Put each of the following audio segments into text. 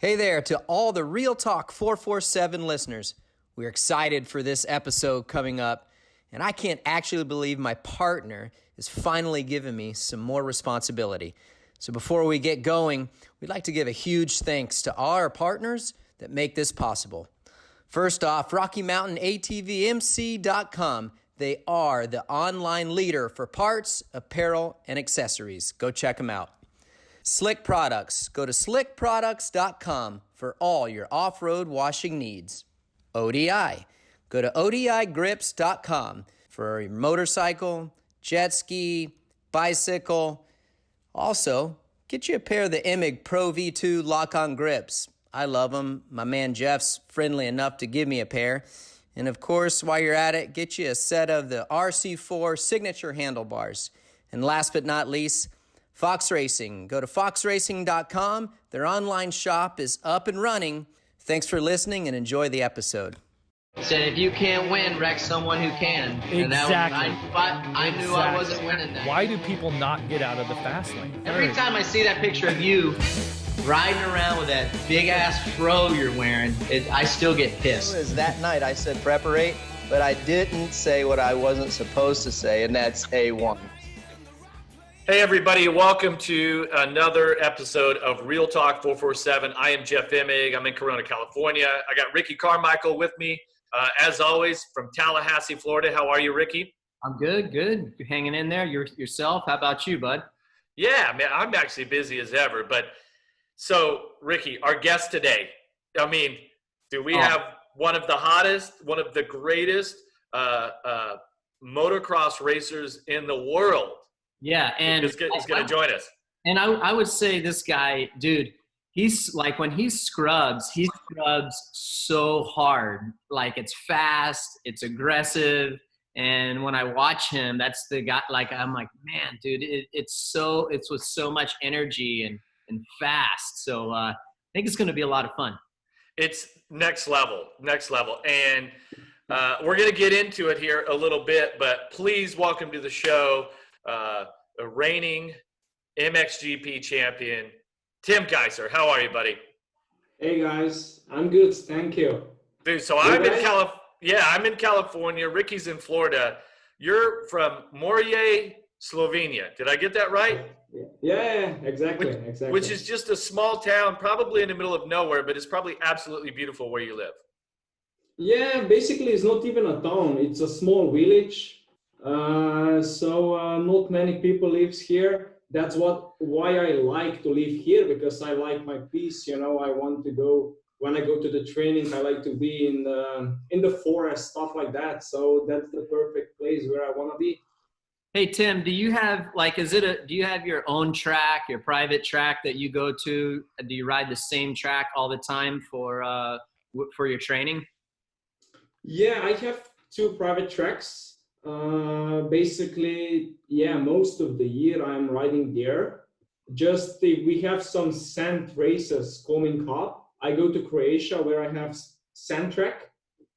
Hey there to all the Real Talk 447 listeners. We're excited for this episode coming up, and I can't actually believe my partner is finally giving me some more responsibility. So before we get going, we'd like to give a huge thanks to all our partners that make this possible. First off, RockyMountainATVMC.com. They are the online leader for parts, apparel, and accessories. Go check them out. Slick Products. Go to slickproducts.com for all your off-road washing needs. ODI. Go to odigrips.com for your motorcycle, jet ski, bicycle. Also, get you a pair of the Emig Pro V2 lock-on grips. I love them. My man Jeff's friendly enough to give me a pair. And of course, while you're at it, get you a set of the RC4 signature handlebars. And last but not least, Fox Racing. Go to foxracing.com. Their online shop is up and running. Thanks for listening and enjoy the episode. Said if you can't win, wreck someone who can. Exactly. And I knew I wasn't winning that. Why do people not get out of the fast lane? Every time I see that picture of you riding around with that big ass fro you're wearing, I still get pissed. It was that night I said preparate, but I didn't say what I wasn't supposed to say, and that's A1. Hey everybody, welcome to another episode of Real Talk 447. I am Jeff Emig. I'm in Corona, California. I got Ricky Carmichael with me, as always, from Tallahassee, Florida. How are you, Ricky? I'm good. You're hanging in there. Yourself? How about you, bud? Yeah, man, I'm actually busy as ever. But so, Ricky, our guest today, I mean, do we have one of the hottest, one of the greatest motocross racers in the world? Yeah, and he's going to join us. And I would say this guy, dude, he's like when he scrubs so hard. Like it's fast, it's aggressive, and when I watch him, that's the guy. Like I'm like, man, dude, it's with so much energy and fast. So I think it's going to be a lot of fun. It's next level, and we're going to get into it here a little bit. But please welcome to the show. A reigning MXGP champion, Tim Gajser. How are you, buddy? Hey guys, I'm good, thank you. Dude, so I'm in California. Ricky's in Florida. You're from Morie, Slovenia. Did I get that right? Yeah, exactly. Which is just a small town, probably in the middle of nowhere, but it's probably absolutely beautiful where you live. Yeah, basically it's not even a town. It's a small village. So not many people lives here. That's why I like to live here, because I like my peace. You know, I want to go when I go to the training. I like to be in the forest, stuff like that. So that's the perfect place where I want to be. Hey Tim, do you have do you have your own track, your private track that you go to? Do you ride the same track all the time for your training? Yeah, I have 2 private tracks. Basically, yeah, most of the year I'm riding there. Just if we have some sand races coming up, I go to Croatia where I have sand track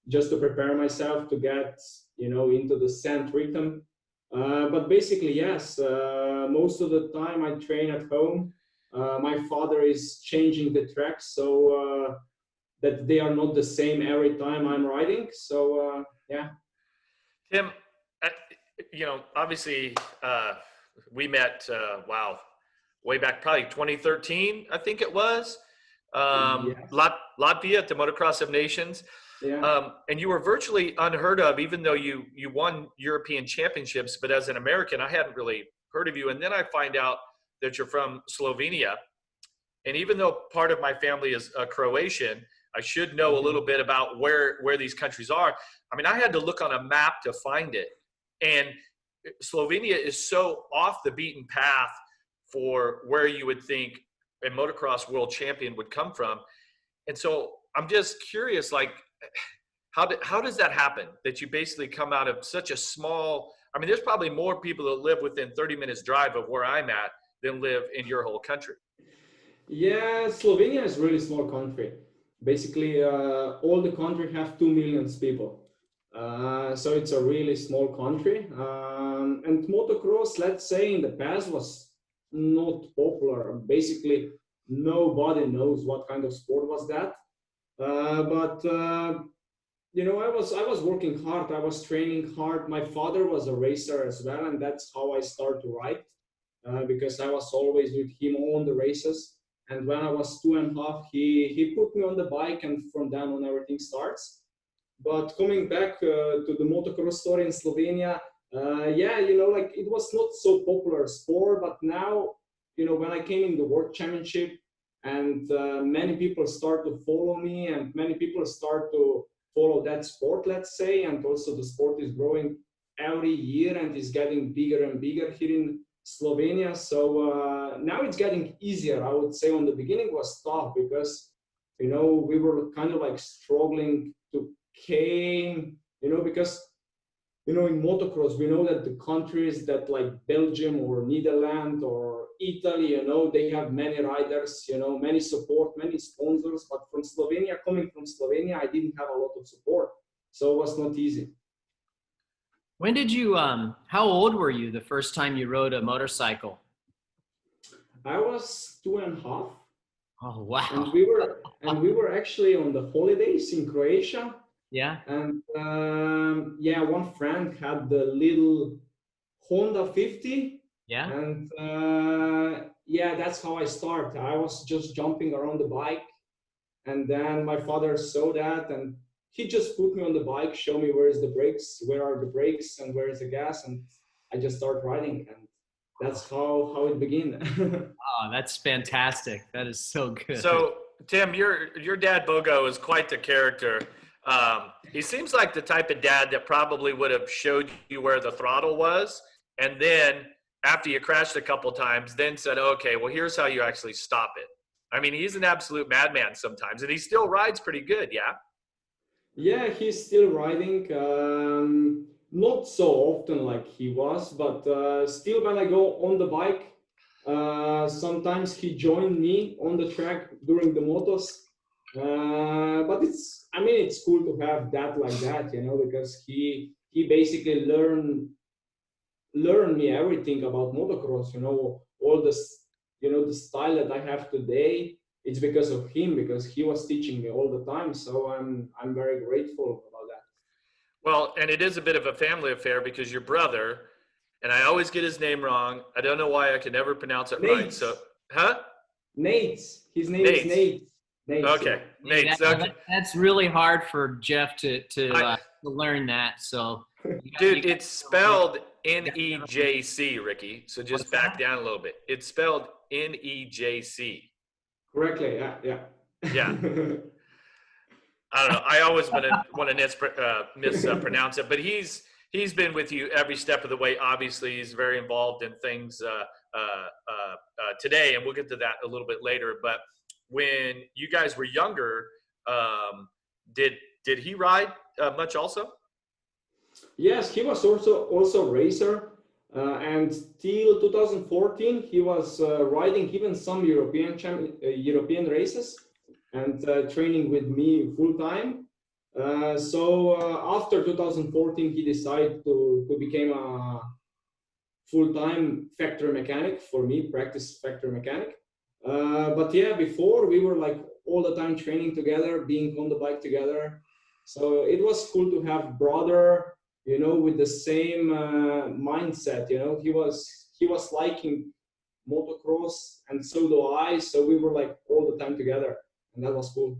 just to prepare myself to get, into the sand rhythm. But basically, yes, most of the time I train at home. My father is changing the tracks so that they are not the same every time I'm riding. So, yeah. Tim, obviously we met, way back probably 2013, I think it was, Yes. Latvia at the Motocross of Nations. Yeah. And you were virtually unheard of, even though you won European championships. But as an American, I hadn't really heard of you. And then I find out that you're from Slovenia. And even though part of my family is Croatian, I should know a little bit about where these countries are. I mean, I had to look on a map to find it. And Slovenia is so off the beaten path for where you would think a motocross world champion would come from. And so I'm just curious, like, how does that happen, that you basically come out of such a small – I mean, there's probably more people that live within 30 minutes drive of where I'm at than live in your whole country. Yeah, Slovenia is a really small country. Basically, all the country have 2 million people. So it's a really small country. And motocross, let's say in the past, was not popular. Basically, nobody knows what kind of sport was that. But I was working hard. I was training hard. My father was a racer as well, and that's how I started to ride, because I was always with him on the races. And when I was 2.5, he put me on the bike, and from then on everything starts. But coming back to the motocross story in Slovenia, it was not so popular sport, but now, when I came in the World Championship, and many people start to follow me, and many people start to follow that sport, let's say, and also the sport is growing every year and is getting bigger and bigger here in Slovenia. So now it's getting easier. I would say on the beginning was tough because, we were kind of like struggling to came, because in motocross, we know that the countries that like Belgium or Netherlands or Italy, they have many riders, many support, many sponsors. But coming from Slovenia, I didn't have a lot of support. So it was not easy. When did you, how old were you the first time you rode a motorcycle? I was 2.5. Oh, wow. And we were actually on the holidays in Croatia. Yeah. And one friend had the little Honda 50. Yeah. And that's how I started. I was just jumping around the bike, and then my father saw that, and he just put me on the bike, show me where are the brakes, and where is the gas, and I just started riding, and that's how it began. Oh, that's fantastic. That is so good. So, Tim, your dad Bogo is quite the character. He seems like the type of dad that probably would have showed you where the throttle was, and then after you crashed a couple times, then said, okay, well, here's how you actually stop it. I mean, he's an absolute madman sometimes, and he still rides pretty good, yeah? Yeah, he's still riding. Not so often like he was, but still when I go on the bike, sometimes he joined me on the track during the motos. But it's cool to have that like that, because he basically learned me everything about motocross, all this, the style that I have today. It's because of him, because he was teaching me all the time. So I'm very grateful about that. Well, and it is a bit of a family affair because your brother, and I always get his name wrong. I don't know why I can never pronounce it right. So, Nate. His name is Nate. Nate. Okay. Yeah. Nate. Okay. That's really hard for Jeff to learn that. So, dude, it's spelled Nejc, Ricky. So just back down a little bit. It's spelled Nejc. Correctly. Yeah. Yeah. I don't know. I always want to mispronounce it, but he's been with you every step of the way. Obviously, he's very involved in things today, and we'll get to that a little bit later. But when you guys were younger, did he ride much also? Yes, he was also a racer, and till 2014 he was riding even some European races and training with me full time. So after 2014 he decided to become a full-time factory mechanic for me, practice factory mechanic. But yeah, before we were like all the time training together, being on the bike together. So it was cool to have brother, with the same mindset. He was liking motocross, and so do I. So we were like all the time together, and that was cool.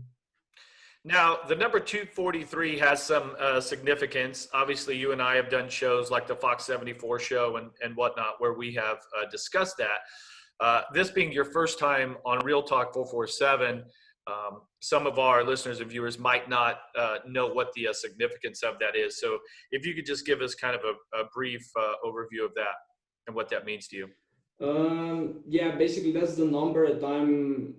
Now, the number 243 has some significance. Obviously, you and I have done shows like the Fox 74 show and whatnot, where we have discussed that. This being your first time on Real Talk 447, some of our listeners and viewers might not know what the significance of that is. So if you could just give us kind of a brief overview of that and what that means to you. Yeah, basically that's the number that I'm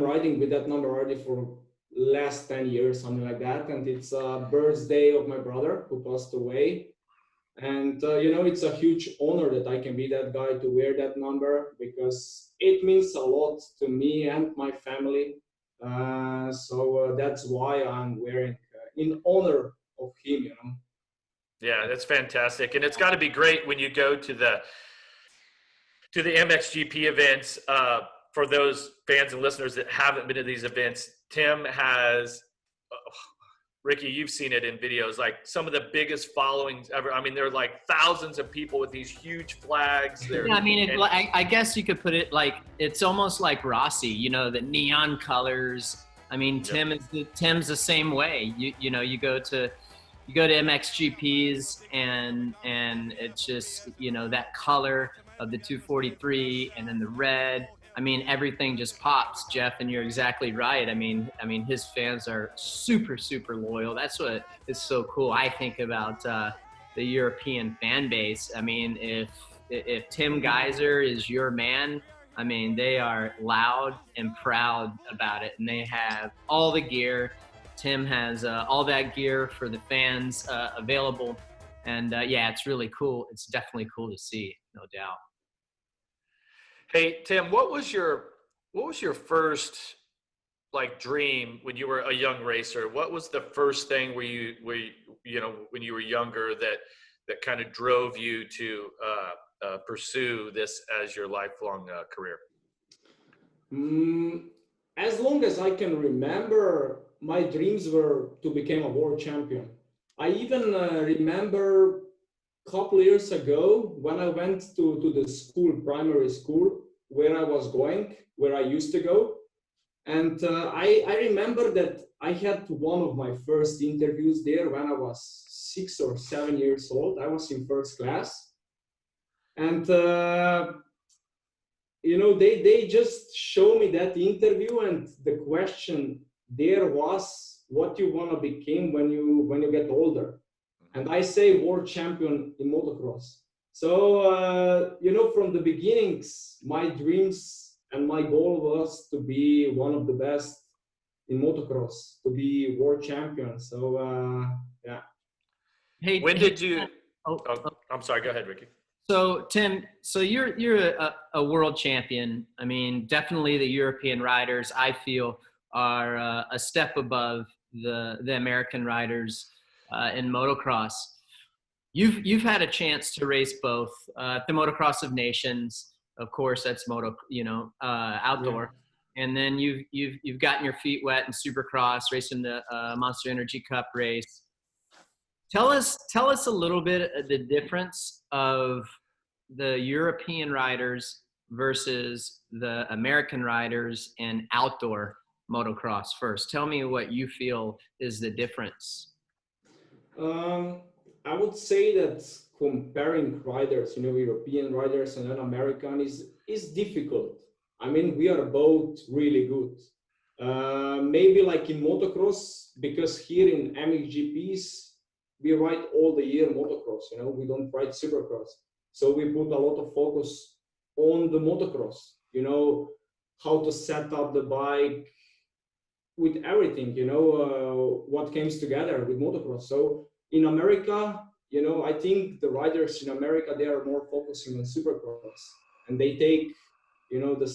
riding with that number already for last 10 years, something like that. And it's a birthday of my brother who passed away. And, it's a huge honor that I can be that guy to wear that number, because it means a lot to me and my family. So that's why I'm wearing in honor of him, Yeah, that's fantastic. And it's got to be great when you go to the MXGP events. for those fans and listeners that haven't been to these events, Tim has, Ricky, you've seen it in videos, like some of the biggest followings ever. I mean, there are like thousands of people with these huge flags. Yeah, I mean, I guess you could put it like, it's almost like Rossi, you know, the neon colors. I mean, Tim's the same way. You know, you go to MXGPs and it's just, you know, that color of the 243 and then the red. I mean, everything just pops, Jeff, and you're exactly right. I mean, his fans are super, super loyal. That's what is so cool, I think, about the European fan base. I mean, if Tim Gajser is your man, I mean, they are loud and proud about it, and they have all the gear. Tim has all that gear for the fans available, and yeah, it's really cool. It's definitely cool to see, no doubt. Hey, Tim, what was your first like dream when you were a young racer? What was the first thing where you know, when you were younger that kind of drove you to pursue this as your lifelong career? As long as I can remember, my dreams were to become a world champion. I even remember a couple years ago when I went to the school, primary school, where I used to go. And I remember that I had one of my first interviews there when I was 6 or 7 years old. I was in first class. And, you know, they just show me that interview, and the question there was, what you want to become when you get older? And I say world champion in motocross. So, you know, from the beginnings, my dreams and my goal was to be one of the best in motocross, to be world champion. So, yeah. Hey, When did you? I'm sorry. Go ahead, Ricky. So Tim, so you're a world champion. I mean, definitely the European riders, I feel, are a step above the American riders in motocross. You've had a chance to race both the Motocross of Nations, of course, that's outdoor, and then you've gotten your feet wet in Supercross, racing the Monster Energy Cup race. Tell us a little bit of the difference of the European riders versus the American riders in outdoor motocross first. Tell me what you feel is the difference. I would say that comparing riders, you know, European riders and then American is difficult. I mean, we are both really good. Maybe like in motocross, because here in MXGPs, we ride all the year motocross, you know, we don't ride Supercross. So we put a lot of focus on the motocross, you know, how to set up the bike with everything, you know, what comes together with motocross. So in America, you know, I think the riders in America, they are more focusing on Supercross, and they take, you know, the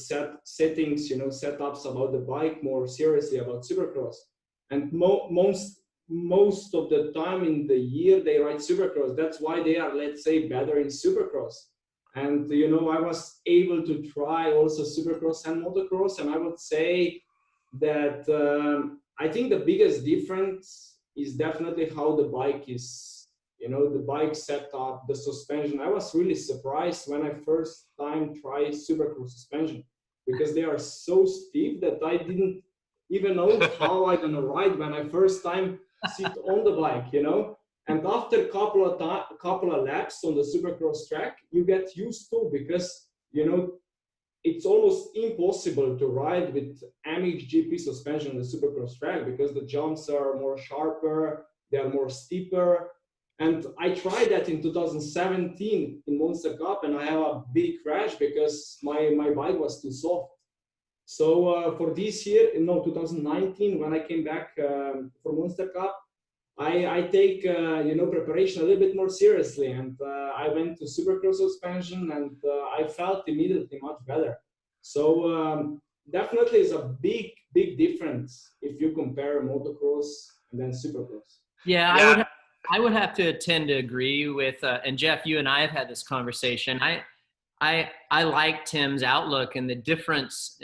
settings, you know, setups about the bike more seriously about Supercross. And most of the time in the year they ride Supercross. That's why they are, let's say, better in Supercross. And, you know, I was able to try also Supercross and motocross, and I would say that I think the biggest difference is definitely how the bike is, you know, the bike setup, the suspension. I was really surprised when I first time tried Supercross suspension, because they are so stiff that I didn't even know how I'm gonna ride when I first time sit on the bike, you know. And after a couple of laps on the Supercross track, you get used to, because, you know, it's almost impossible to ride with MXGP suspension on the Supercross track, because the jumps are more sharper, they are more steeper. And I tried that in 2017 in Monster Cup, and I have a big crash because my bike was too soft. So for this year, 2019, when I came back for Monster Cup, I take you know, preparation a little bit more seriously, and I went to Supercross suspension, and I felt immediately much better. So definitely is a big difference if you compare motocross and then Supercross. Yeah. I would have to tend to agree with, and Jeff, you and I have had this conversation. I like Tim's outlook and the difference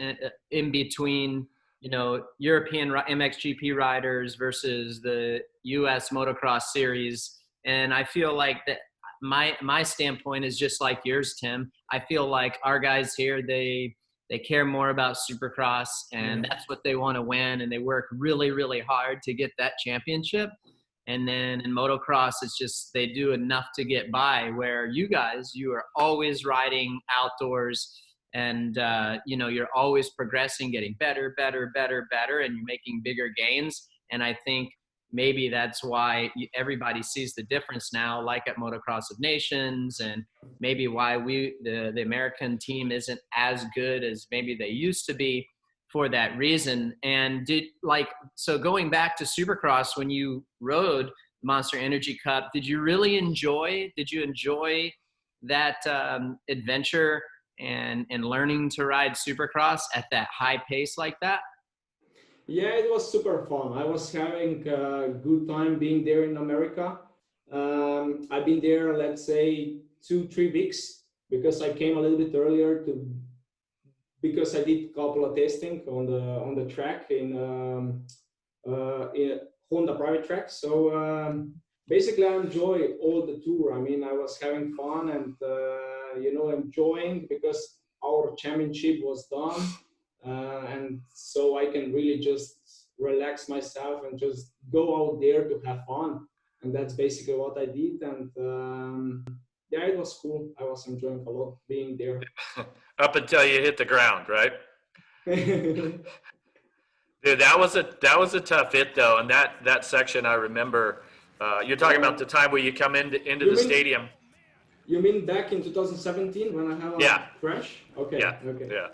in between, you know, European MXGP riders versus the US motocross series. And I feel like that my standpoint is just like yours, Tim. I feel like our guys here, they care more about Supercross, and that's what they want to win, and they work really, really hard to get that championship. And then in motocross, it's just they do enough to get by, where you guys, you are always riding outdoors, and you know, you're always progressing, getting better, and you're making bigger gains. And I think maybe that's why everybody sees the difference now, like at Motocross of Nations, and maybe why the American team isn't as good as maybe they used to be for that reason. And so going back to Supercross, when you rode Monster Energy Cup, did you enjoy that adventure and learning to ride Supercross at that high pace like that? Yeah, it was super fun. I was having a good time being there in America. I've been there, let's say, 2-3 weeks, because I came a little bit earlier because I did a couple of testing on the track in Honda private track. So basically, I enjoy all the tour. I mean, I was having fun and you know, enjoying, because our championship was done, and so I can really just relax myself and just go out there to have fun. And that's basically what I did. And yeah, it was cool. I was enjoying a lot being there. Up until you hit the ground, right? Dude, that was a tough hit though, and that section I remember. You're talking about the time where you come into the stadium. You mean back in 2017 when I had a crash? Okay. Yeah. Okay. Yeah.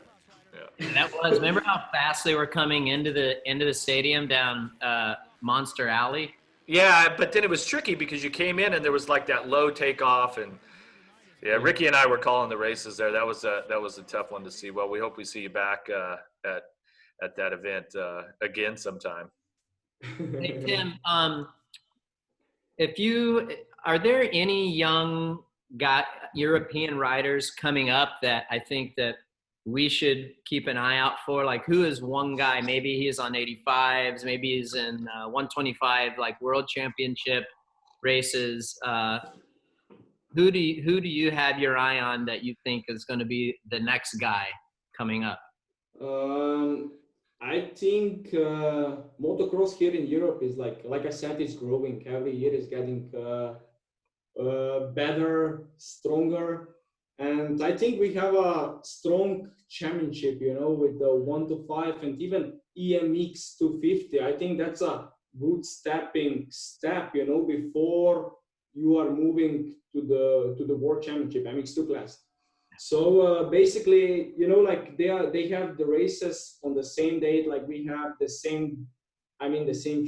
That was. Remember how fast they were coming into the stadium down Monster Alley? Yeah, but then it was tricky because you came in and there was like that low takeoff, and Ricky and I were calling the races there. That was a tough one to see. Well, we hope we see you back at that event again sometime. Hey Tim, are there any young European riders coming up that I think that we should keep an eye out for? Like, who is one guy? Maybe he's on 85s, maybe he's in 125, like world championship races. Who do you have your eye on that you think is going to be the next guy coming up? I think motocross here in Europe is like I said, it's growing. Every year is getting better, stronger. And I think we have a strong championship, you know, with the 1 to 5 and even EMX 250. I think that's a good step, you know, before you are moving to the world championship, MX2 class. So basically, you know, like they have the races on the same date, like we have the same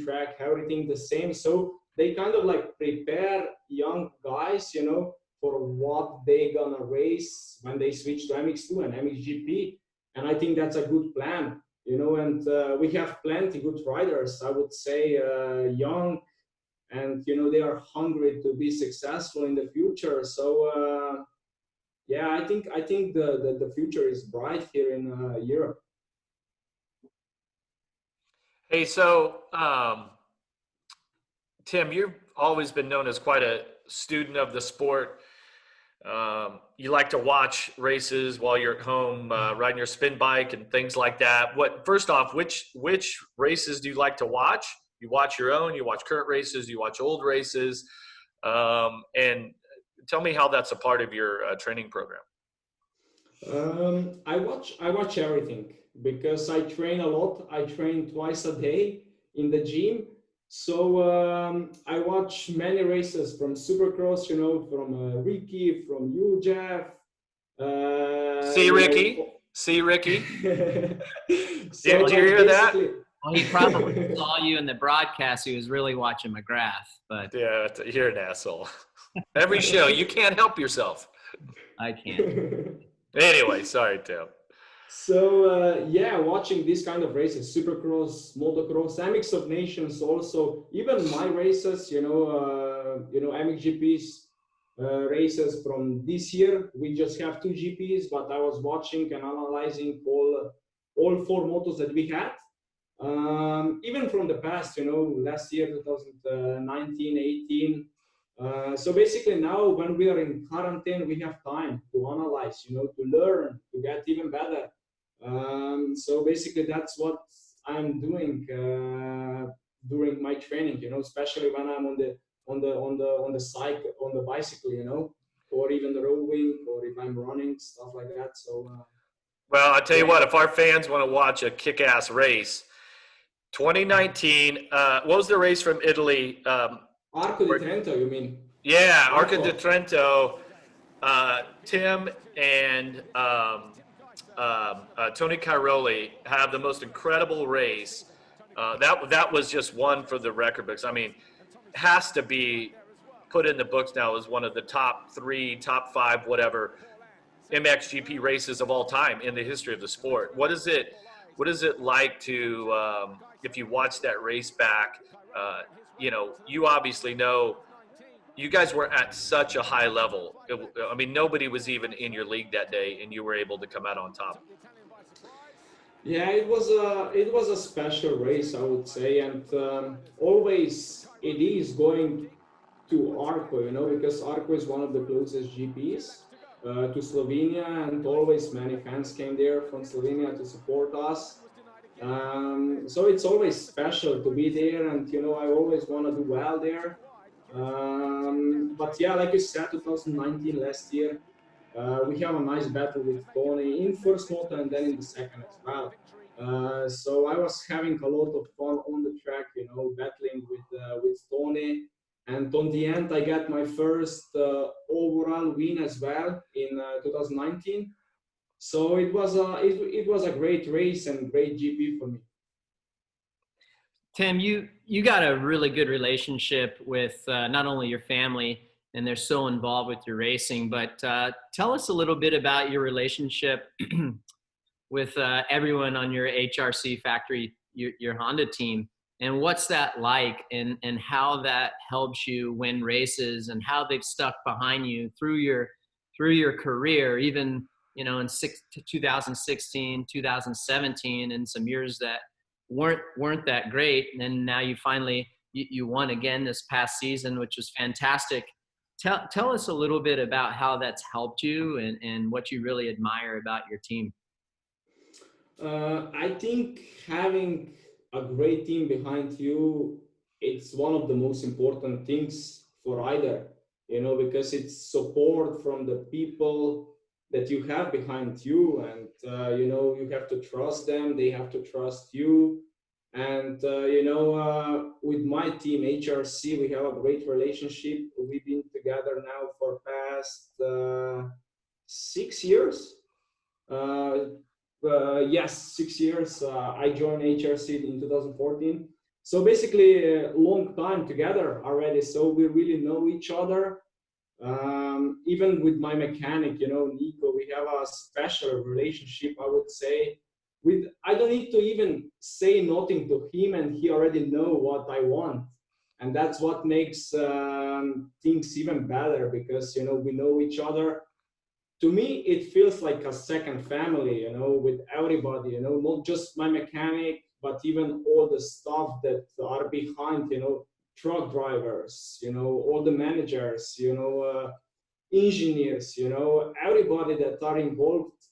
track, everything the same. So they kind of like prepare young guys, you know, for what they gonna race when they switch to MX2 and MXGP. And I think that's a good plan, you know, and we have plenty good riders, I would say, young, and, you know, they are hungry to be successful in the future. So, yeah, I think the future is bright here in Europe. Hey, so Tim, you've always been known as quite a student of the sport. You like to watch races while you're at home, riding your spin bike and things like that. First off, which races do you like to watch? You watch your own, you watch current races, you watch old races, and tell me how that's a part of your training program. I watch everything because I train a lot. I train twice a day in the gym. So I watch many races from Supercross, you know, from Ricky, from you, Jeff. See Ricky? So did you hear that? Well, he probably saw you in the broadcast. He was really watching McGrath, but yeah, you're an asshole. Every show, you can't help yourself. I can't. Anyway, sorry, Tim. So yeah, watching these kind of races, Supercross, motocross, MX of Nations, also even my races, you know, MXGPs, races from this year. We just have 2 GPs, but I was watching and analyzing all 4 motos that we had. Even from the past, last year, 2019, 18. So basically now when we are in quarantine, we have time to analyze, to learn, to get even better. So basically that's what I'm doing during my training, especially when I'm on the cycle, on the bicycle, or even rowing, or if I'm running, stuff like that. So well, I tell you what, if our fans want to watch a kick-ass race, 2019, what was the race from Italy? Arco di Trento, you mean? Yeah, Arco di Trento. Tim and Tony Cairoli have the most incredible race. That was just one for the record books. I mean, has to be put in the books now as one of the top 3, top 5, whatever MXGP races of all time in the history of the sport. What is it like to, if you watch that race back, you obviously know you guys were at such a high level. I mean, nobody was even in your league that day, and you were able to come out on top. Yeah, it was a special race, I would say, and always it is going to Arco, because Arco is one of the closest GPs to Slovenia, and always many fans came there from Slovenia to support us. So it's always special to be there, and I always want to do well there. But yeah, like you said, 2019 last year, we have a nice battle with Tony in first moto and then in the second as well. So I was having a lot of fun on the track, battling with Tony. And on the end, I got my first overall win as well in 2019. So it was a great race and great GP for me. Tim, you got a really good relationship with not only your family, and they're so involved with your racing, but tell us a little bit about your relationship with everyone on your HRC factory, your Honda team, and what's that like, and how that helps you win races, and how they've stuck behind you through your career, even in 2016, 2017, and some years that weren't that great, and then now you finally you won again this past season, which was fantastic. Tell us a little bit about how that's helped you, and what you really admire about your team. I think having a great team behind you, it's one of the most important things for either, because it's support from the people that you have behind you, and you have to trust them, they have to trust you. And with my team HRC, we have a great relationship. We've been together now for past 6 years. Yes, 6 years. I joined HRC in 2014. So basically a long time together already. So we really know each other. Even with my mechanic, Nico, we have a special relationship, I would say. I don't need to even say nothing to him, and he already know what I want. And that's what makes things even better, because, we know each other. To me, it feels like a second family, with everybody, not just my mechanic, but even all the staff that are behind, truck drivers, all the managers, engineers, everybody that are involved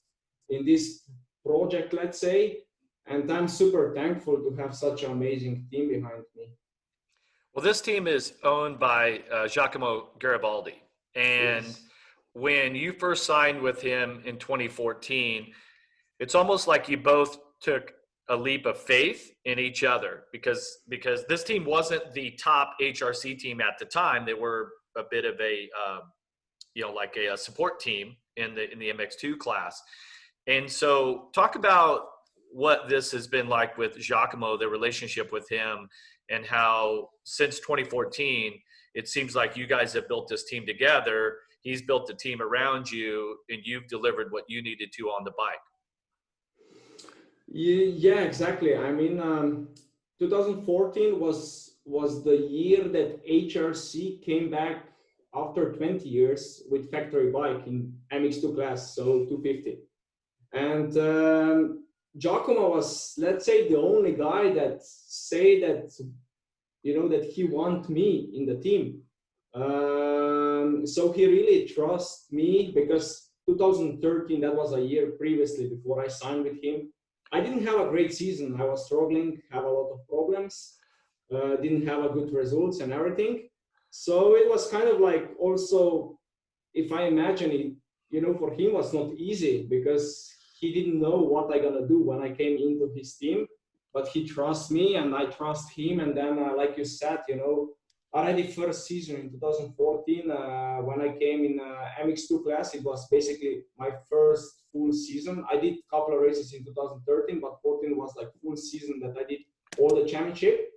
in this project, let's say. And I'm super thankful to have such an amazing team behind me. Well, this team is owned by Giacomo Garibaldi. And yes, when you first signed with him in 2014, it's almost like you both took a leap of faith in each other, because this team wasn't the top HRC team at the time. They were a bit of a like a support team in the MX2 class. And so talk about what this has been like with Giacomo, the relationship with him, and how since 2014 it seems like you guys have built this team together. He's built a team around you, and you've delivered what you needed to on the bike. Yeah, exactly. I mean, 2014 was the year that HRC came back after 20 years with factory bike in MX2 class, so 250. And Giacomo was, let's say, the only guy that say that, you know, that he want me in the team. So he really trusts me, because 2013, that was a year previously before I signed with him. I didn't have a great season. I was struggling, have a lot of problems, didn't have a good results and everything. So it was kind of like, also, if I imagine it, you know, for him was not easy, because he didn't know what I gonna do when I came into his team, but he trusts me and I trust him. And then, like you said, you know, already first season in 2014, when I came in MX2 class, it was basically my first full season. I did a couple of races in 2013, but 14 was like full season that I did all the championship.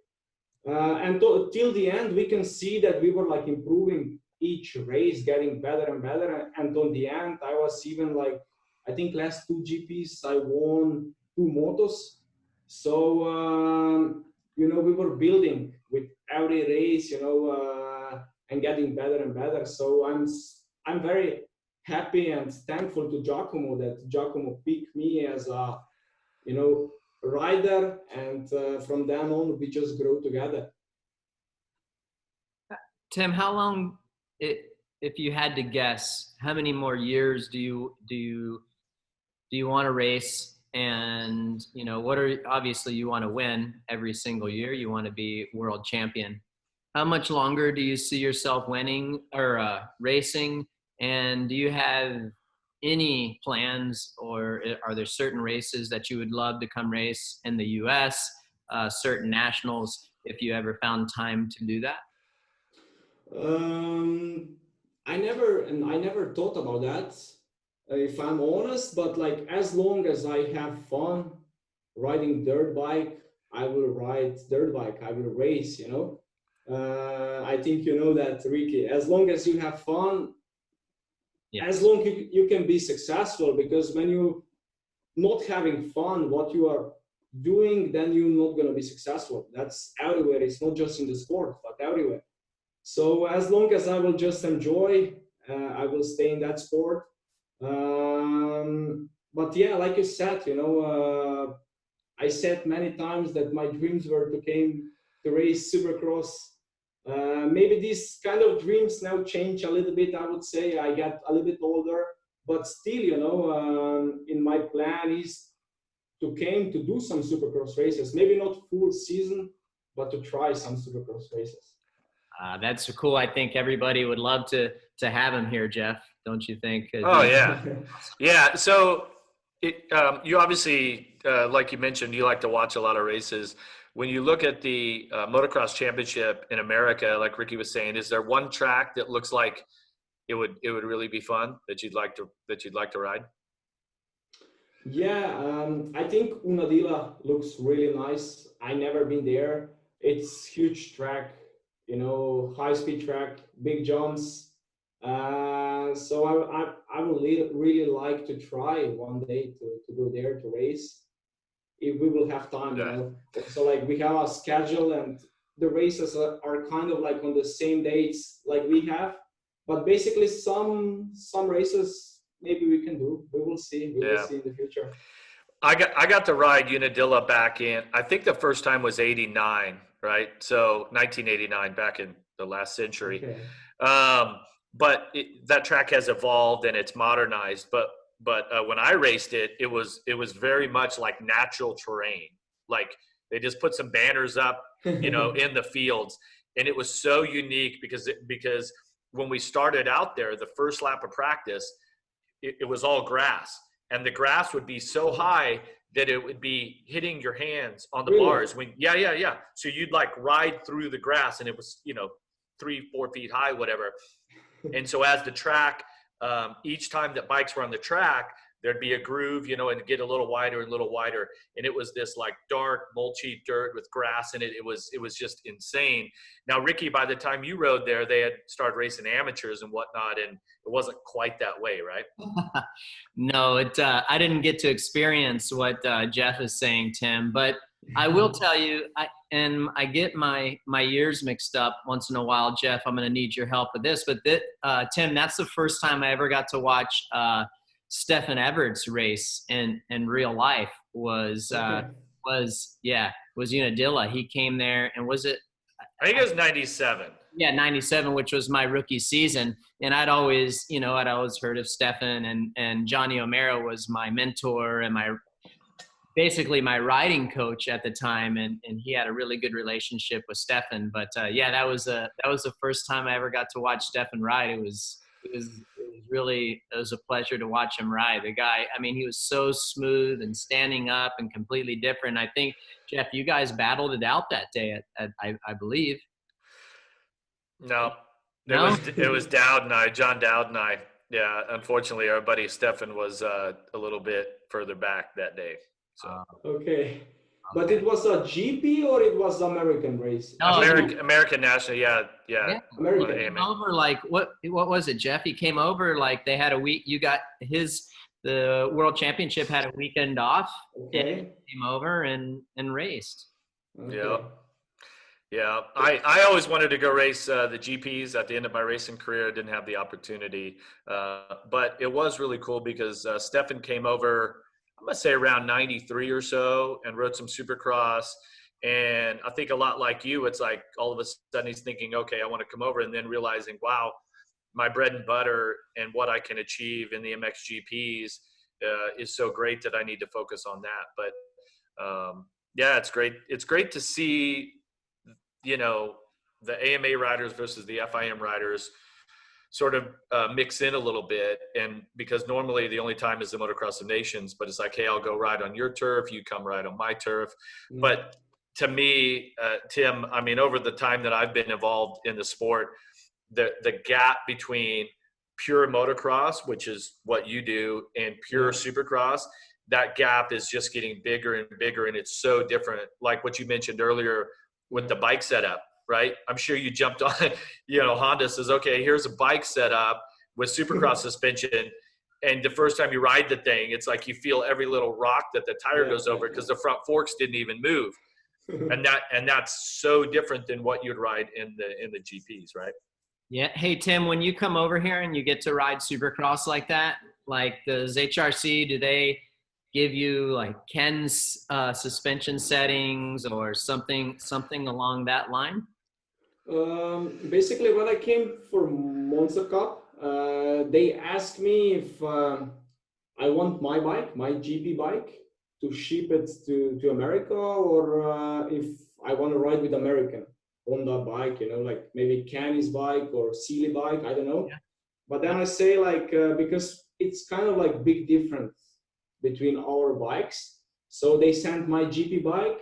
And till the end, we can see that we were like improving each race, getting better and better. And on the end, I was even like, I think last 2 GPs, I won 2 motos. So, you know, we were building with every race, you know, and getting better and better. So I'm very happy and thankful to Giacomo that Giacomo picked me as a, you know, rider, and from then on we just grow together. Tim, how long, if you had to guess, how many more years do you want to race? And, you know, obviously you want to win every single year. You want to be world champion. How much longer do you see yourself winning or racing? And do you have any plans, or are there certain races that you would love to come race in the US, certain nationals, if you ever found time to do that? I never thought about that, if I'm honest, but like, as long as I have fun riding dirt bike, I will ride dirt bike, I will race, you know. I think you know that, Ricky, as long as you have fun, yeah. As long as you can be successful, because when you not having fun what you are doing, then you're not going to be successful. That's everywhere. It's not just in the sport, but everywhere. So as long as I will just enjoy, I will stay in that sport. But yeah, like you said, you know, I said many times that my dreams were to race Supercross. Maybe these kind of dreams now change a little bit. I would say I get a little bit older, but still, you know, in my plan is to do some Supercross races. Maybe not full season, but to try some Supercross races. That's cool. I think everybody would love to have him here, Jeff. Don't you think? Oh yeah, yeah. So you obviously, like you mentioned, you like to watch a lot of races. When you look at the motocross championship in America, like Ricky was saying, is there one track that looks like it would really be fun that you'd like to ride? Yeah, I think Unadilla looks really nice. I never been there. It's huge track, you know, high speed track, big jumps. So I would really like to try one day to go there to race, if we will have time, you know. So like, we have a schedule and the races are kind of like on the same dates like we have, but basically some races maybe we can do. We will see. We will see in the future. I got to ride Unadilla back in, I think the first time was 89, right? So 1989, back in the last century. Okay. But that track has evolved and it's modernized. But when I raced it, it was very much like natural terrain. Like, they just put some banners up, you know, in the fields, and it was so unique because when we started out there, the first lap of practice, it was all grass, and the grass would be so high that it would be hitting your hands on the bars. So you'd like ride through the grass, and it was, you know, 3-4 feet high, whatever. And so as the track, each time that bikes were on the track, there'd be a groove, you know, and get a little wider and a little wider. And it was this like dark, mulchy dirt with grass in it. It was just insane. Now, Ricky, by the time you rode there, they had started racing amateurs and whatnot, and it wasn't quite that way, right? No, I didn't get to experience what Jeff is saying, Tim. But I will tell you, I get my years mixed up once in a while, Jeff. I'm going to need your help with this, but Tim, that's the first time I ever got to watch Stefan Evert's race in real life. Was Unadilla. He came there, and was it? I think it was 97. Yeah, 97, which was my rookie season. And I'd always heard of Stefan, and Johnny O'Mara was my mentor and basically my riding coach at the time. And he had a really good relationship with Stefan. But that was the first time I ever got to watch Stefan ride. It was a pleasure to watch him ride. The guy, I mean, he was so smooth and standing up and completely different. I think, Jeff, you guys battled it out that day I believe. No, No? It was Dowd and I, John Dowd and I. Yeah, unfortunately, our buddy Stefan was a little bit further back that day. So Okay. But it was a GP or it was American race? No, American National, yeah. American. He came over like what was it, Jeff? He came over like they had a week. You got the World Championship had a weekend off. Okay. And he came over and raced. Okay. Yeah. I always wanted to go race the GPs at the end of my racing career. I didn't have the opportunity, but it was really cool because Stefan came over, I'm gonna say around 93 or so, and rode some Supercross. And I think a lot like you, it's like all of a sudden he's thinking, okay, I want to come over, and then realizing, wow, my bread and butter and what I can achieve in the MXGPs is so great that I need to focus on that. But yeah, it's great. It's great to see, the AMA riders versus the FIM riders sort of mix in a little bit. And because normally the only time is the Motocross of Nations, but it's like, hey, I'll go ride on your turf, you come ride on my turf. Mm. But to me, Tim, I mean, over the time that I've been involved in the sport, the gap between pure motocross, which is what you do, and pure Supercross, that gap is just getting bigger and bigger. And it's so different. Like what you mentioned earlier with the bike setup, right? I'm sure you jumped on, Honda says, okay, here's a bike setup with Supercross suspension. And the first time you ride the thing, it's like you feel every little rock that the tire goes over because the front forks didn't even move. and that's so different than what you'd ride in the GPs, right? Yeah. Hey, Tim, when you come over here and you get to ride Supercross like that, like does HRC, do they give you like Ken's suspension settings or something along that line? Basically, when I came for Monza Cup, they asked me if I want my bike, my GP bike, to ship it to America, or if I want to ride with American Honda bike, like maybe Kenny's bike or Sealy bike, I don't know. Yeah. But then I say like, because it's kind of like big difference between our bikes. So they sent my GP bike,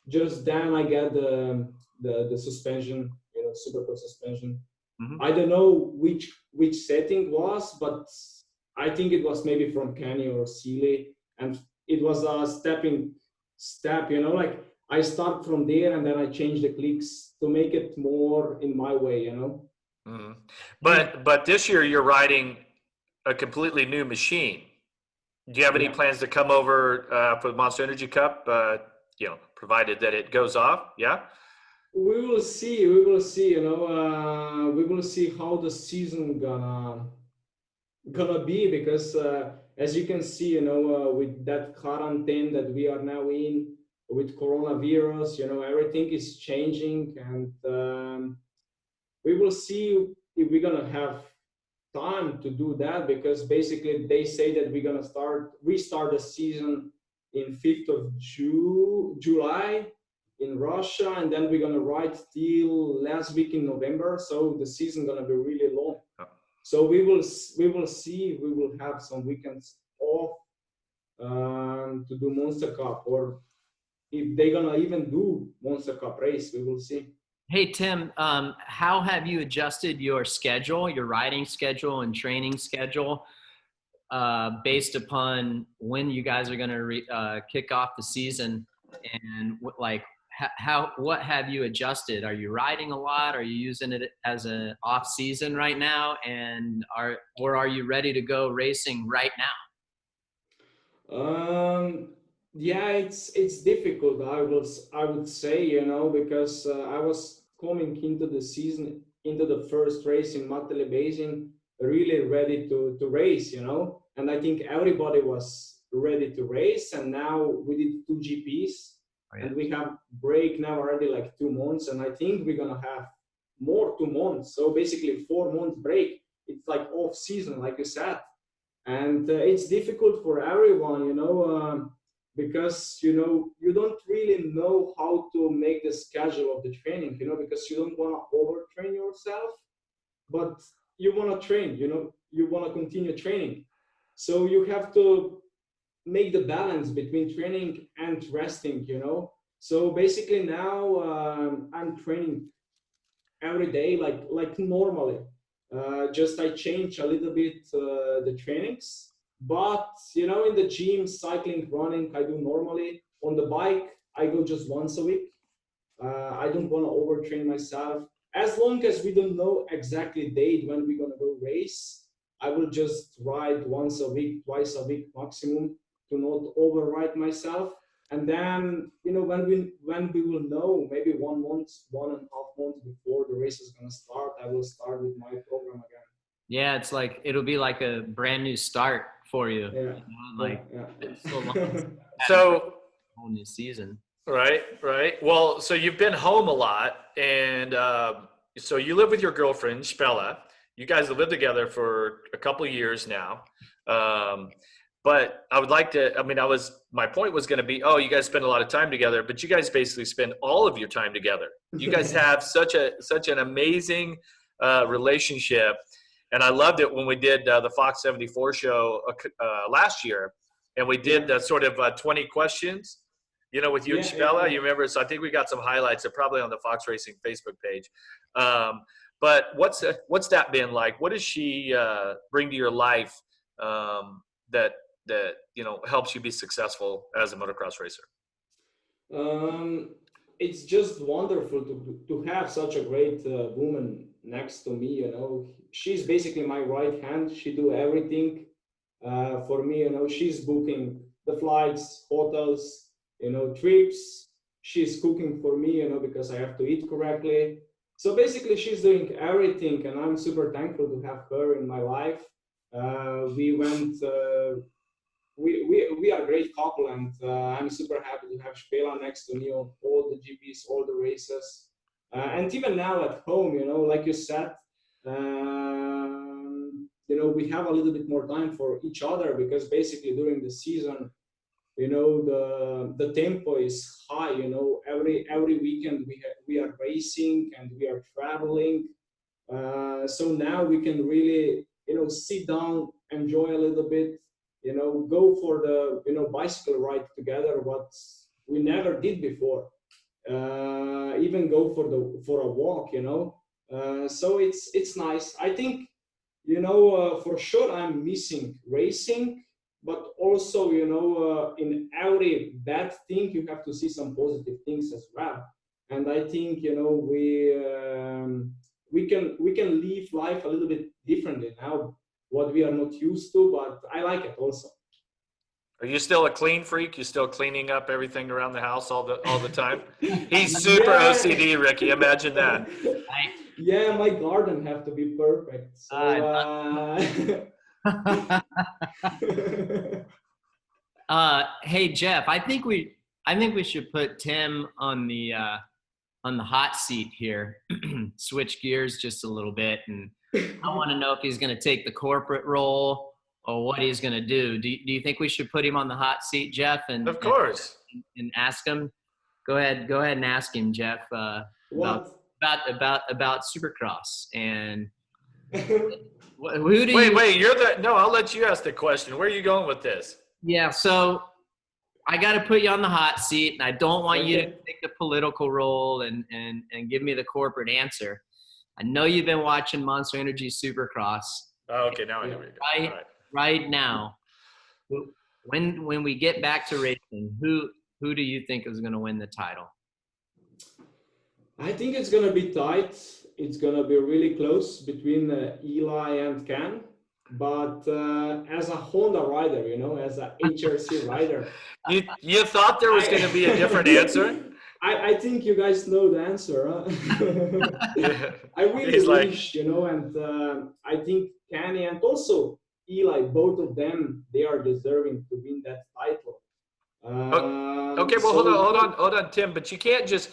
just then I get the suspension, Supercross suspension. Mm-hmm. I don't know which setting was, but I think it was maybe from Kenny or Sealy, and it was a step, like I start from there and then I change the clicks to make it more in my way, Mm-hmm. But this year you're riding a completely new machine. Do you have any plans to come over for the Monster Energy Cup? Provided that it goes off, yeah. We will see. We will see. We will see how the season gonna be, because as you can see, with that quarantine that we are now in, with coronavirus, everything is changing, and we will see if we're gonna have time to do that, because basically they say that we're gonna restart the season in 5th of July in Russia, and then we're gonna ride till last week in November. So the season gonna be really long. So we will see. We will have some weekends off to do Monster Cup, or if they're gonna even do Monster Cup race, we will see. Hey, Tim, how have you adjusted your schedule, your riding schedule and training schedule, based upon when you guys are going to kick off the season? And what have you adjusted? Are you riding a lot? Are you using it as an off season right now? And are you ready to go racing right now? Yeah, it's difficult. I would say, you know, because I was coming into the season, into the first race in Matele Basin, really ready to race, you know, and I think everybody was ready to race. And now we did two GPs, Oh, yeah. and we have break now already like 2 months, and I think we're gonna have more 2 months. So basically 4 months break. It's like off season, like you said, and it's difficult for everyone, you know. Because you know you don't really know how to make the schedule of the training, you know, because you don't want to overtrain yourself, but you want to train, you know, you want to continue training. So you have to make the balance between training and resting, you know. So basically now I'm training every day like normally. Just I change a little bit the trainings, but you know, in the gym, cycling, running, I do normally. On the bike, I go just once a week. I don't want to overtrain myself. As long as we don't know exactly date when we're gonna go race, I will just ride once a week, twice a week maximum, to not override myself. And then, you know, when we will know, maybe 1 month, 1.5 months before the race is gonna start, I will start with my program again. Yeah, it's like it'll be like a brand new start for you. Yeah, You know, like yeah. it's so long since So, whole new season. right, right. Well, so you've been home a lot, and so you live with your girlfriend, Spella. You guys have lived together for a couple of years now. Um, but I would like to, I mean, my point was going to be, oh, you guys spend a lot of time together, but you guys basically spend all of your time together. You guys have such an amazing relationship. And I loved it when we did the Fox 74 show last year, and we did the sort of 20 questions, you know, with you and Spella. You remember? So I think we got some highlights. They're probably on the Fox Racing Facebook page. But what's that been like? What does she bring to your life that you know helps you be successful as a motocross racer? It's just wonderful to have such a great woman next to me, you know. She's basically my right hand. She do everything for me, you know. She's booking the flights, hotels, you know, trips. She's cooking for me, you know, because I have to eat correctly. So basically she's doing everything, and I'm super thankful to have her in my life. We went we are a great couple, and I'm super happy to have Spela next to me on all the GPs, all the races, and even now at home, you know, like you said, you know, we have a little bit more time for each other, because basically during the season, you know, the tempo is high. You know, every weekend we are racing and we are traveling. So now we can really, you know, sit down, enjoy a little bit, you know, go for the, you know, bicycle ride together, what we never did before. Even go for a walk, you know. So it's nice. I think, you know, for sure I'm missing racing, but also, you know, in every bad thing you have to see some positive things as well. And I think, you know, we can live life a little bit differently now, what we are not used to, but I like it also. Are you still a clean freak? You still cleaning up everything around the house all the time? He's super OCD, Ricky. Imagine that. Yeah, my garden have to be perfect. So, hey Jeff, I think we should put Tim on the hot seat here. Switch gears just a little bit, and I want to know if he's going to take the corporate role or what he's going to do. Do you think we should put him on the hot seat, Jeff? And of course, and ask him. Go ahead and ask him, Jeff. About Supercross and who do you? Wait, no, I'll let you ask the question. Where are you going with this? Yeah, so I got to put you on the hot seat, and I don't want you to take the political role and give me the corporate answer. I know you've been watching Monster Energy Supercross. Oh, okay, now I know where you're going. Right now, when we get back to racing, who do you think is going to win the title? I think it's going to be tight. It's going to be really close between Eli and Ken. but as a Honda rider, you know, as a HRC rider, You thought there was going to be a different answer? I think you guys know the answer. Huh? Yeah. I really He's like, wish, you know, and I think Kenny and also Eli, both of them, they are deserving to win that title. okay, well, So hold on, Tim. But you can't just,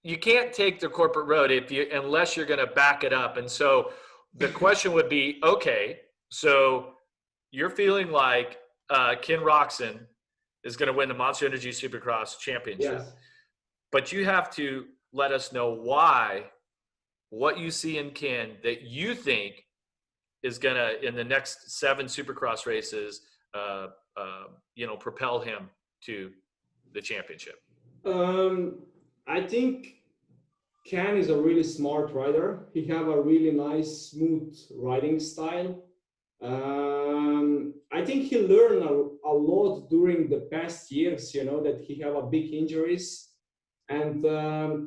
you can't take the corporate road unless you're going to back it up. And so the question would be, okay, so you're feeling like Ken Roxon is going to win the Monster Energy Supercross Championship, yes. but you have to let us know why, what you see in Ken that you think is going to, in the next 7 Supercross races, propel him to the championship. I think Ken is a really smart rider. He have a really nice, smooth riding style. I think he learned a lot during the past years, you know, that he have a big injuries. And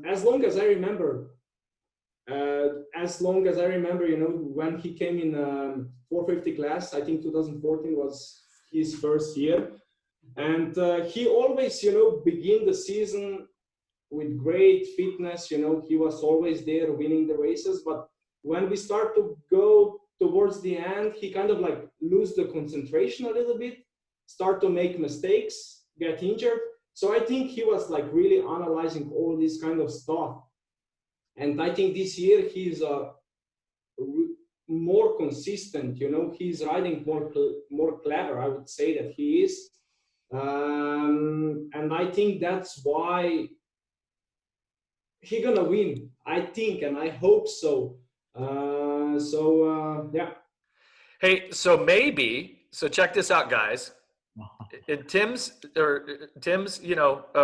as long as I remember, you know, when he came in 450 class, I think 2014 was his first year. And he always, you know, begin the season with great fitness. You know, he was always there winning the races. But when we start to go towards the end, he kind of like lose the concentration a little bit, start to make mistakes, get injured. So I think he was like really analyzing all this kind of stuff. And I think this year he's more consistent, you know, he's riding more clever, I would say that he is. And I think that's why he gonna win, I think, and I hope so. Yeah. Hey, so check this out, guys. In Tim's,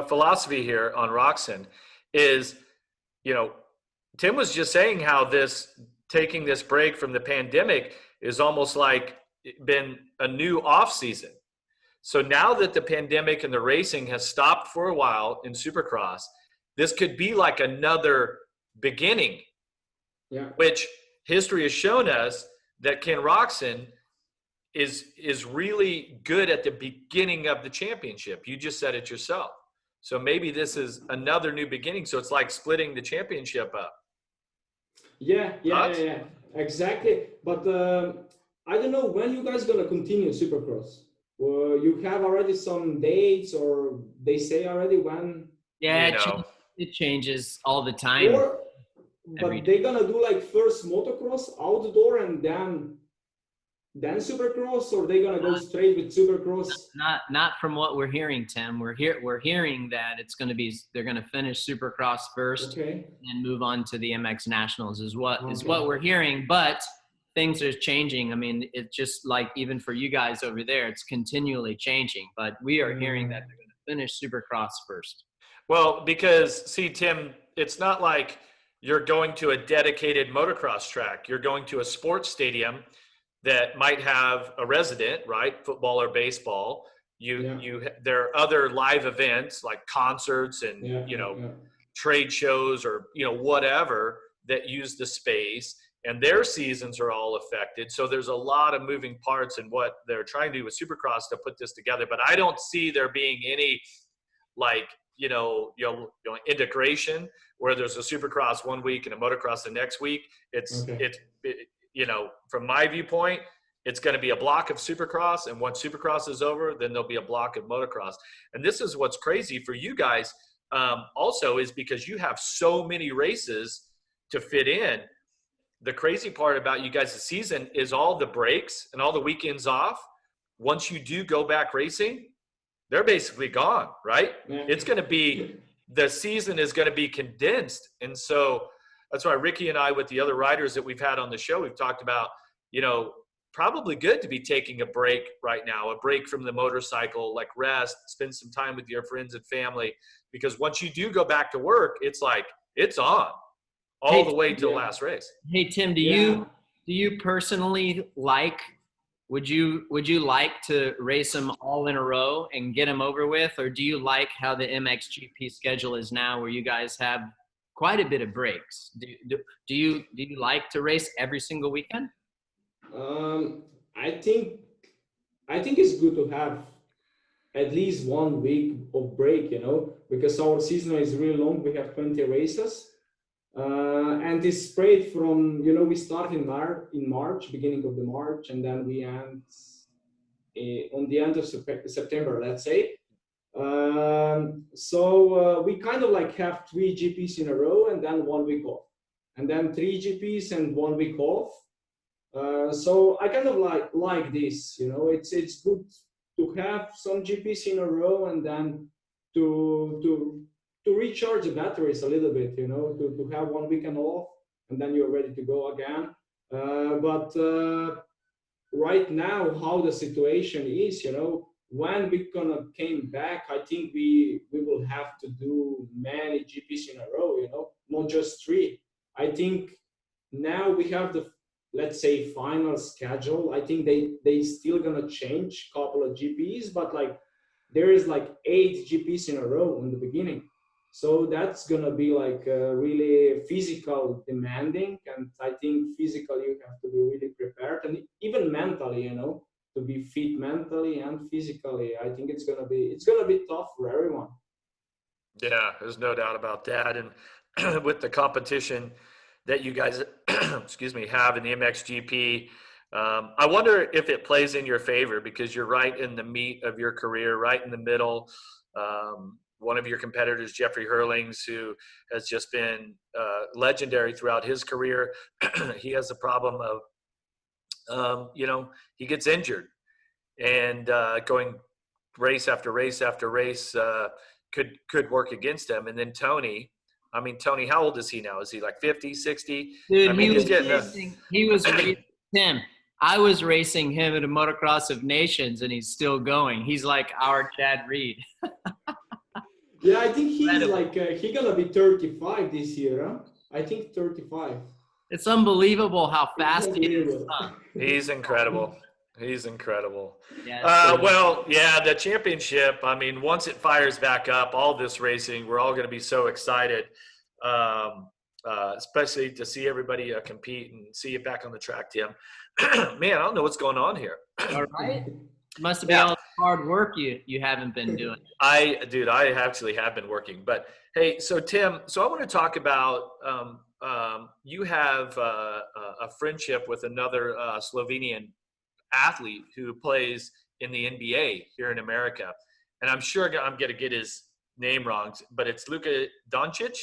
philosophy here on Roxon is, you know, Tim was just saying how taking this break from the pandemic is almost like been a new off season. So now that the pandemic and the racing has stopped for a while in Supercross, this could be like another beginning, which history has shown us that Ken Roxon is really good at the beginning of the championship. You just said it yourself. So maybe this is another new beginning. So it's like splitting the championship up. Yeah, exactly. But I don't know when you guys gonna continue Supercross. You have already some dates, or they say already when? Yeah, it changes all the time. But they're gonna do like first motocross outdoor and then Supercross, or they gonna go straight with Supercross? Not from what we're hearing, Tim. We're hearing that they're gonna finish Supercross first, and move on to the MX Nationals is what we're hearing. But things are changing. I mean, it's just like even for you guys over there, it's continually changing. But we are hearing that they're gonna finish Supercross first. Well, because see, Tim, it's not like you're going to a dedicated motocross track. You're going to a sports stadium that might have a resident, right? Football or baseball. There are other live events like concerts and, trade shows or, whatever that use the space, and their seasons are all affected. So there's a lot of moving parts in what they're trying to do with Supercross to put this together. But I don't see there being any integration where there's a Supercross one week and a motocross the next week. From my viewpoint, it's going to be a block of Supercross, and once Supercross is over, then there'll be a block of motocross. And this is what's crazy for you guys also, is because you have so many races to fit in. The crazy part about you guys' season is all the breaks and all the weekends off. Once you do go back racing, they're basically gone, right? It's going to be, the season is going to be condensed. And so that's why Ricky and I, with the other riders that we've had on the show, we've talked about, probably good to be taking a break right now, a break from the motorcycle, like rest, spend some time with your friends and family. Because once you do go back to work, it's like, it's on all the way to the last race. Hey, Tim, do you personally would you like to race them all in a row and get them over with? Or do you like how the MXGP schedule is now, where you guys have quite a bit of breaks? Do you like to race every single weekend? I think it's good to have at least 1 week of break, because our season is really long. We have 20 races, and it's spread from, we start in March, beginning of the March, and then we end on the end of September, let's say. So we kind of like have 3 GPs in a row and then 1 week off, and then 3 GPs and 1 week off. So I kind of like this, it's good to have some GPs in a row and then to recharge the batteries a little bit, to have 1 weekend off and then you're ready to go again. But right now, how the situation is, when we're gonna came back, I think we will have to do many GPs in a row, not just 3. I think now we have the, let's say, final schedule. I think they still gonna change a couple of GPs, but like there is like 8 GPs in a row in the beginning. So that's gonna be like really physical demanding, and I think physically you have to be really prepared, and even mentally, to be fit mentally and physically. I think it's gonna be tough for everyone. Yeah, there's no doubt about that. And with the competition that you guys, excuse me, have in the MXGP, I wonder if it plays in your favor because you're right in the meat of your career, right in the middle. One of your competitors, Jeffrey Hurlings, who has just been legendary throughout his career, he has a problem of, he gets injured, and going race after race after race could work against him. And then Tony, how old is he now? Is he like 50, 60? Dude, He was racing him. I was racing him at a motocross of nations, and he's still going. He's like our Chad Reed. Yeah, I think he's like he's gonna be 35 this year. Huh? I think 35. It's unbelievable how fast he is. He's incredible. He's incredible. Yeah, well, yeah, the championship, once it fires back up, all this racing, we're all going to be so excited, especially to see everybody compete and see it back on the track, Tim. Man, I don't know what's going on here. All right. Must have been all the hard work you haven't been doing. I actually have been working. But, hey, so, Tim, I want to talk about you have a friendship with another Slovenian athlete who plays in the NBA here in America. And I'm sure I'm going to get his name wrong, but it's Luka Doncic?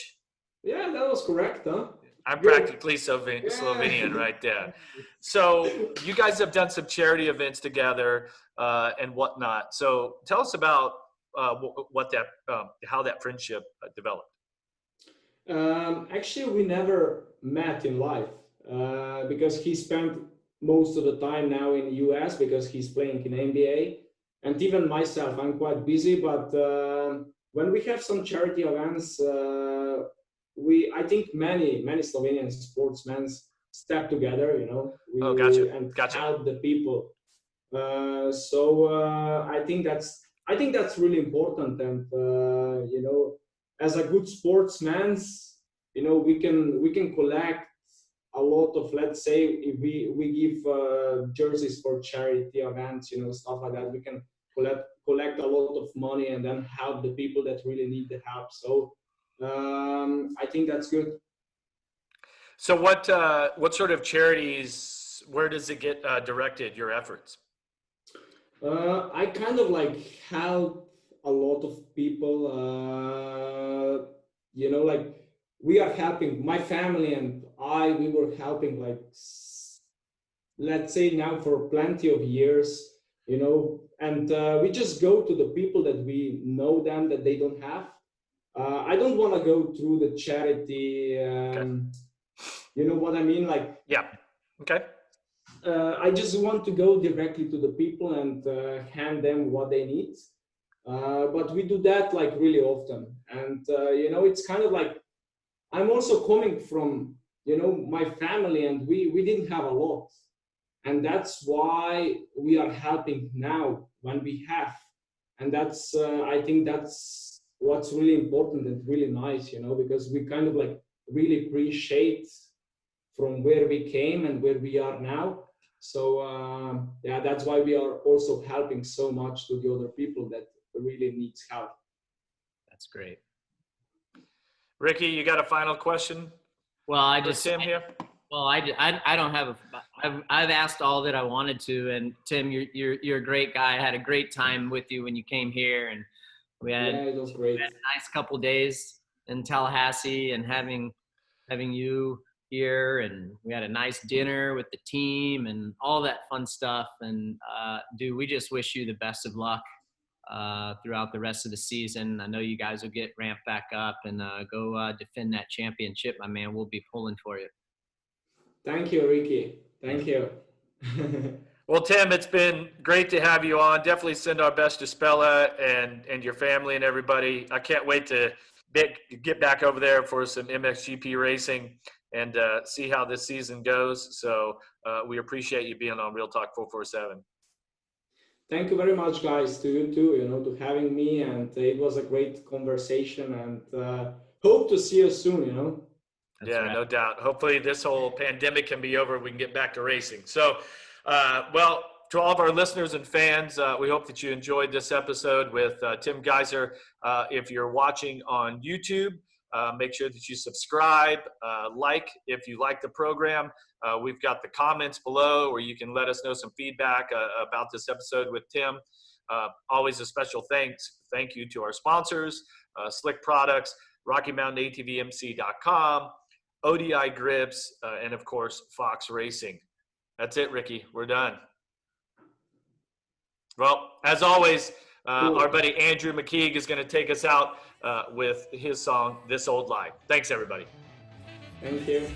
Yeah, that was correct, huh? I'm practically Slovenian right there. So you guys have done some charity events together and whatnot. So tell us about how that friendship developed. Actually, we never met in life because he spent most of the time now in the US because he's playing in NBA. And even myself, I'm quite busy, but when we have some charity events, I think many Slovenian sportsmen step together, and help the people. So I think that's really important, and as a good sportsman, we can collect a lot of, let's say, if we give jerseys for charity events, stuff like that, we can collect a lot of money and then help the people that really need the help. So I think that's good. So what sort of charities, where does it get directed, your efforts? I kind of like help a lot of people, like we are helping, my family and we were helping, like, let's say now for plenty of years, and we just go to the people that we know them that they don't have. I don't want to go through the charity, Okay. You know what I mean? Like, yeah. Okay. I just want to go directly to the people and hand them what they need. But we do that like really often. And, it's kind of like, I'm also coming from, my family, and we didn't have a lot. And that's why we are helping now when we have. And that's, I think that's what's really important and really nice, because we kind of like really appreciate from where we came and where we are now. So yeah, that's why we are also helping so much to the other people that really needs help. That's great. Ricky, you got a final question Well, I for just Tim here? Well, I don't have I've asked all that I wanted to, and Tim, you're a great guy. I had a great time with you when you came here, and we had It was great. a nice couple days in Tallahassee, and having you here, and we had a nice dinner with the team and all that fun stuff. And dude, we just wish you the best of luck throughout the rest of the season. I know you guys will get ramped back up and go defend that championship, my man. We'll be pulling for you. Thank you, Ricky. Thank you. Well, Tim, it's been great to have you on. Definitely send our best to Spella and your family and everybody. I can't wait to get back over there for some MXGP racing and see how this season goes. So we appreciate you being on Real Talk 447. Thank you very much, guys, to you too, to having me. And it was a great conversation, and hope to see you soon, That's yeah, right. no doubt. Hopefully this whole pandemic can be over. We can get back to racing. So, well, to all of our listeners and fans, we hope that you enjoyed this episode with Tim Gajser. If you're watching on YouTube, make sure that you subscribe, like if you like the program. We've got the comments below where you can let us know some feedback about this episode with Tim. Always a special thank you to our sponsors, Slick Products, RockyMountainATVMC.com, ODI Grips, and of course, Fox Racing. That's it, Ricky. We're done. Well, as always, our buddy Andrew McKeague is going to take us out with his song, This Old Lie. Thanks, everybody. Thank you.